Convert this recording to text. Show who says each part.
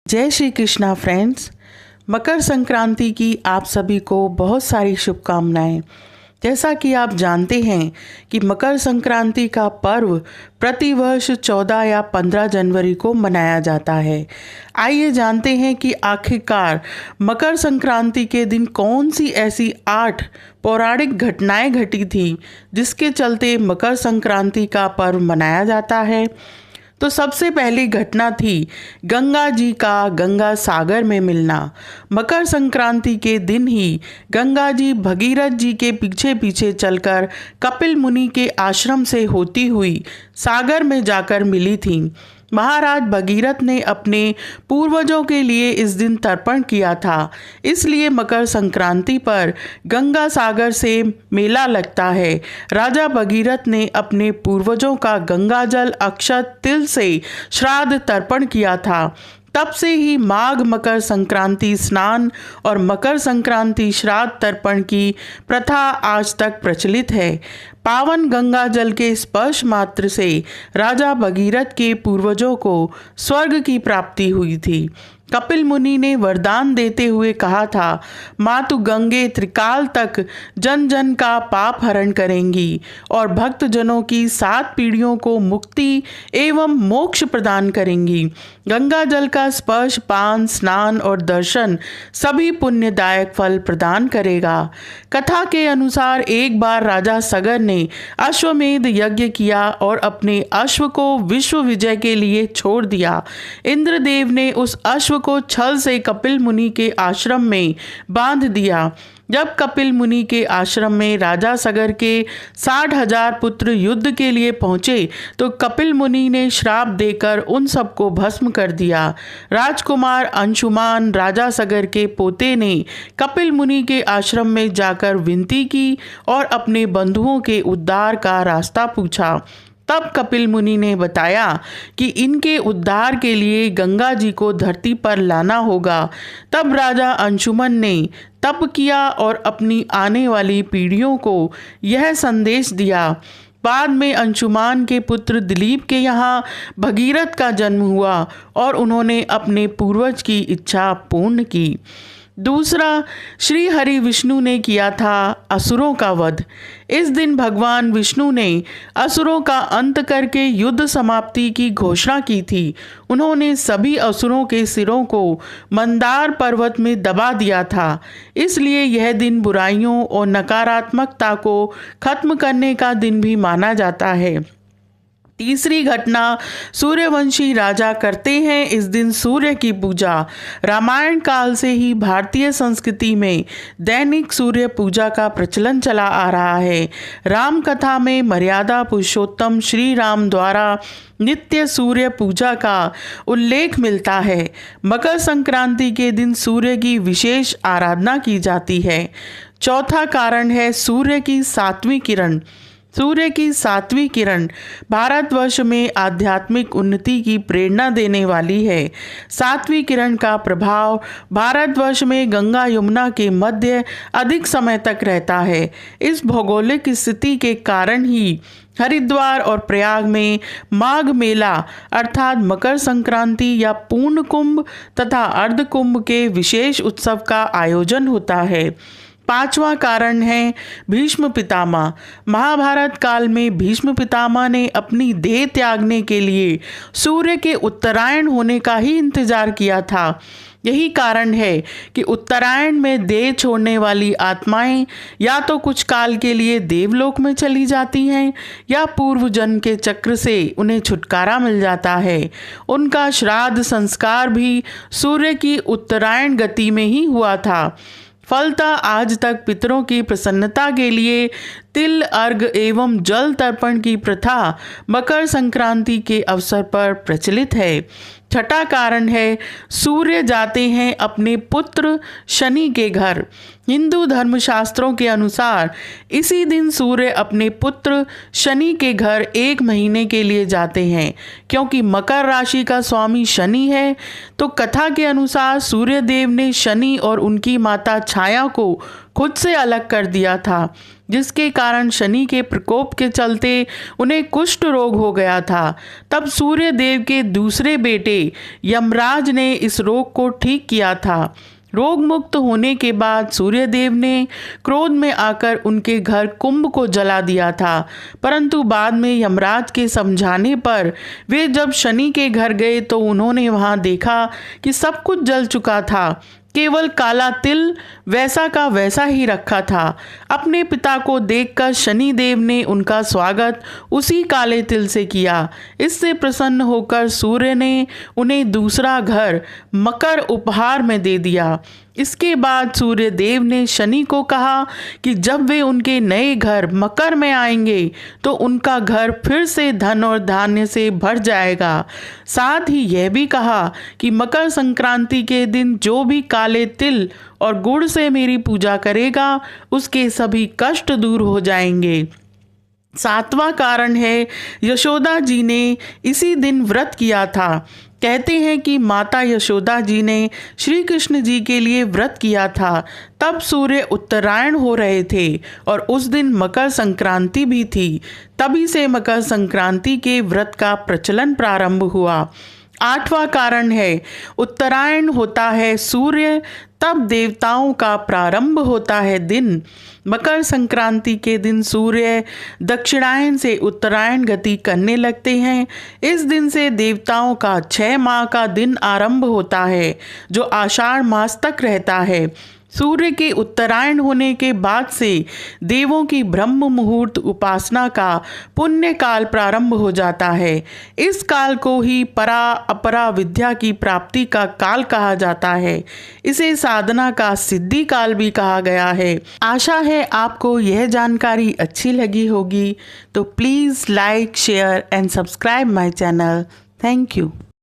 Speaker 1: जय श्री कृष्णा फ्रेंड्स। मकर संक्रांति की आप सभी को बहुत सारी शुभकामनाएं। जैसा कि आप जानते हैं कि मकर संक्रांति का पर्व प्रतिवर्ष 14 या 15 जनवरी को मनाया जाता है। आइए जानते हैं कि आखिरकार मकर संक्रांति के दिन कौन सी ऐसी 8 पौराणिक घटनाएं घटी थी जिसके चलते मकर संक्रांति का पर्व मनाया जाता है। तो सबसे पहली घटना थी गंगा जी का गंगा सागर में मिलना। मकर संक्रांति के दिन ही गंगा जी भगीरथ जी के पीछे पीछे चलकर कपिल मुनि के आश्रम से होती हुई सागर में जाकर मिली थीं। महाराज भगीरथ ने अपने पूर्वजों के लिए इस दिन तर्पण किया था, इसलिए मकर संक्रांति पर गंगा सागर से मेला लगता है। राजा भगीरथ ने अपने पूर्वजों का गंगा जल अक्षत तिल से श्राद्ध तर्पण किया था। तब से ही माघ मकर संक्रांति स्नान और मकर संक्रांति श्राद्ध तर्पण की प्रथा आज तक प्रचलित है। पावन गंगा जल के स्पर्श मात्र से राजा भगीरथ के पूर्वजों को स्वर्ग की प्राप्ति हुई थी। कपिल मुनि ने वरदान देते हुए कहा था, मातु गंगे त्रिकाल तक जन जन का पाप हरण करेंगी और भक्त जनों की 7 पीढ़ियों को मुक्ति एवं मोक्ष प्रदान करेंगी। गंगा जल का स्पर्श, पान, स्नान और दर्शन सभी पुण्यदायक फल प्रदान करेगा। कथा के अनुसार एक बार राजा सगर ने अश्वमेध यज्ञ किया और अपने अश्व को विश्व विजय के लिए छोड़ दिया। इंद्रदेव ने उस अश्व को छल से कपिल मुनि के आश्रम में बांध दिया। जब कपिल मुनि के आश्रम में राजा सगर के 60,000 पुत्र युद्ध के लिए पहुंचे तो कपिल मुनि ने श्राप देकर उन सबको भस्म कर दिया। राजकुमार अंशुमान राजा सगर के पोते ने कपिल मुनि के आश्रम में जाकर विनती की और अपने बंधुओं के उद्धार का रास्ता पूछा। तब कपिल मुनि ने बताया कि इनके उद्धार के लिए गंगा जी को धरती पर लाना होगा। तब राजा अंशुमन ने तप किया और अपनी आने वाली पीढ़ियों को यह संदेश दिया। बाद में अंशुमान के पुत्र दिलीप के यहाँ भगीरथ का जन्म हुआ और उन्होंने अपने पूर्वज की इच्छा पूर्ण की। दूसरा, श्री हरि विष्णु ने किया था असुरों का वध। इस दिन भगवान विष्णु ने असुरों का अंत करके युद्ध समाप्ति की घोषणा की थी। उन्होंने सभी असुरों के सिरों को मंदार पर्वत में दबा दिया था। इसलिए यह दिन बुराइयों और नकारात्मकता को खत्म करने का दिन भी माना जाता है। तीसरी घटना, सूर्यवंशी राजा करते हैं इस दिन सूर्य की पूजा। रामायण काल से ही भारतीय संस्कृति में दैनिक सूर्य पूजा का प्रचलन चला आ रहा है। राम कथा में मर्यादा पुरुषोत्तम श्री राम द्वारा नित्य सूर्य पूजा का उल्लेख मिलता है। मकर संक्रांति के दिन सूर्य की विशेष आराधना की जाती है। चौथा कारण है सूर्य की 7वीं किरण। सूर्य की 7वीं किरण भारतवर्ष में आध्यात्मिक उन्नति की प्रेरणा देने वाली है। 7वीं किरण का प्रभाव भारतवर्ष में गंगा यमुना के मध्य अधिक समय तक रहता है। इस भौगोलिक स्थिति के कारण ही हरिद्वार और प्रयाग में माघ मेला अर्थात मकर संक्रांति या पूर्ण कुंभ तथा अर्ध कुंभ के विशेष उत्सव का आयोजन होता है। 5वां कारण है भीष्म पितामह। महाभारत काल में भीष्म पितामह ने अपनी देह त्यागने के लिए सूर्य के उत्तरायण होने का ही इंतजार किया था। यही कारण है कि उत्तरायण में देह छोड़ने वाली आत्माएं या तो कुछ काल के लिए देवलोक में चली जाती हैं या पूर्व जन्म के चक्र से उन्हें छुटकारा मिल जाता है। उनका श्राद्ध संस्कार भी सूर्य की उत्तरायण गति में ही हुआ था। फलतः आज तक पितरों की प्रसन्नता के लिए तिल, अर्घ एवं जल तर्पण की प्रथा मकर संक्रांति के अवसर पर प्रचलित है। छठा कारण है सूर्य जाते हैं अपने पुत्र शनि के घर। हिंदू धर्मशास्त्रों के अनुसार इसी दिन सूर्य अपने पुत्र शनि के घर 1 महीने के लिए जाते हैं। क्योंकि मकर राशि का स्वामी शनि है तो कथा के अनुसार सूर्य देव ने शनि और उनकी माता छाया को खुद से अलग कर दिया था। जिसके कारण शनि के प्रकोप के चलते उन्हें कुष्ठ रोग हो गया था। तब सूर्य देव के दूसरे बेटे यमराज ने इस रोग को ठीक किया था। रोग मुक्त होने के बाद सूर्यदेव ने क्रोध में आकर उनके घर कुंभ को जला दिया था, परंतु बाद में यमराज के समझाने पर वे जब शनि के घर गए तो उन्होंने वहां देखा कि सब कुछ जल चुका था, केवल काला तिल वैसा का वैसा ही रखा था। अपने पिता को देखकर शनि देव ने उनका स्वागत उसी काले तिल से किया। इससे प्रसन्न होकर सूर्य ने उन्हें दूसरा घर मकर उपहार में दे दिया। इसके बाद सूर्य देव ने शनि को कहा कि जब वे उनके नए घर मकर में आएंगे तो उनका घर फिर से धन और धान्य से भर जाएगा। साथ ही यह भी कहा कि मकर संक्रांति के दिन जो भी काले तिल और गुड़ से मेरी पूजा करेगा उसके सभी कष्ट दूर हो जाएंगे। सातवां कारण है, यशोदा जी ने इसी दिन व्रत किया था। कहते हैं कि माता यशोदा जी ने श्री कृष्ण जी के लिए व्रत किया था। तब सूर्य उत्तरायण हो रहे थे और उस दिन मकर संक्रांति भी थी। तभी से मकर संक्रांति के व्रत का प्रचलन प्रारंभ हुआ। आठवां कारण है, उत्तरायण होता है सूर्य, तब देवताओं का प्रारंभ होता है दिन। मकर संक्रांति के दिन सूर्य दक्षिणायन से उत्तरायण गति करने लगते हैं। इस दिन से देवताओं का 6 माह का दिन आरंभ होता है, जो आषाढ़ मास तक रहता है। सूर्य के उत्तरायण होने के बाद से देवों की ब्रह्म मुहूर्त उपासना का पुण्य काल प्रारंभ हो जाता है। इस काल को ही परा अपरा विद्या की प्राप्ति का काल कहा जाता है। इसे साधना का सिद्धि काल भी कहा गया है। आशा है आपको यह जानकारी अच्छी लगी होगी, तो please like, share and subscribe my channel. Thank you.